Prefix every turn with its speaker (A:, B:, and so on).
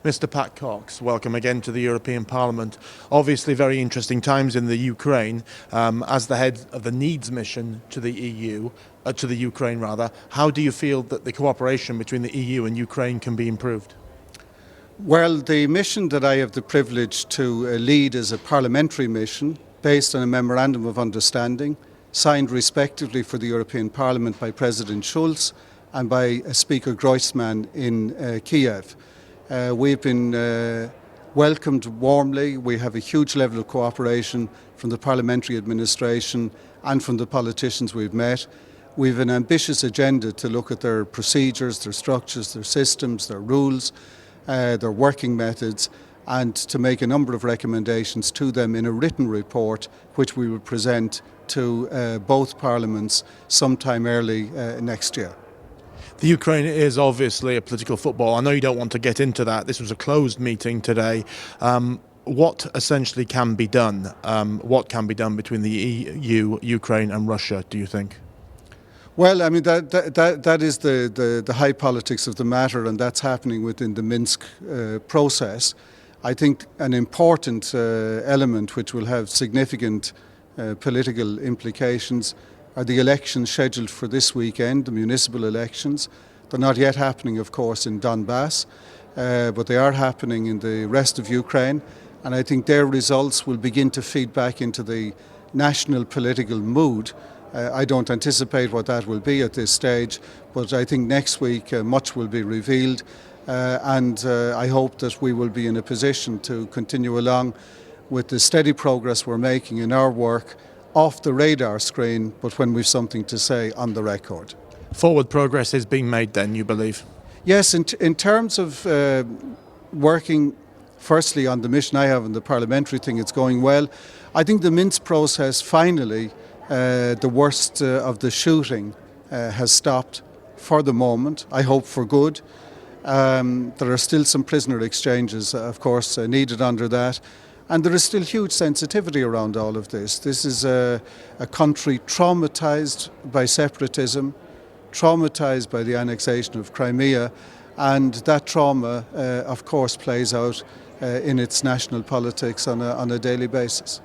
A: Mr. Pat Cox, welcome again to the European Parliament. Obviously very interesting times in the Ukraine. As the head of the needs mission to the to the Ukraine rather, how do you feel that the cooperation between the EU and Ukraine can be improved?
B: Well, the mission that I have the privilege to lead is a parliamentary mission based on a memorandum of understanding signed respectively for the European Parliament by President Schulz and by Speaker Groisman in Kiev. We've been welcomed warmly. We have a huge level of cooperation from the parliamentary administration and from the politicians we've met. We have an ambitious agenda to look at their procedures, their structures, their systems, their rules, their working methods, and to make a number of recommendations to them in a written report which we will present to both parliaments sometime early next year.
A: The Ukraine is obviously a political football. I know you don't want to get into that. This was a closed meeting today. What essentially can be done? What can be done between the EU, Ukraine and Russia, do you think?
B: Well, I mean, that is the high politics of the matter, and that's happening within the Minsk process. I think an important element which will have significant political implications are the elections scheduled for this weekend, the municipal elections. They're not yet happening, of course, in Donbass, but they are happening in the rest of Ukraine, and I think their results will begin to feed back into the national political mood. I don't anticipate what that will be at this stage, but I think next week much will be revealed, and I hope that we will be in a position to continue along with the steady progress we're making in our work off the radar screen, but when we've something to say on the record.
A: Forward progress is being made then, you believe?
B: Yes, in terms of working firstly on the mission I have on the parliamentary thing, it's going well. I think the Minsk process finally, the worst of the shooting has stopped for the moment, I hope for good. There are still some prisoner exchanges, of course, needed under that. And there is still huge sensitivity around all of this. This is a country traumatized by separatism, traumatized by the annexation of Crimea, and that trauma, of course, plays out in its national politics on a daily basis.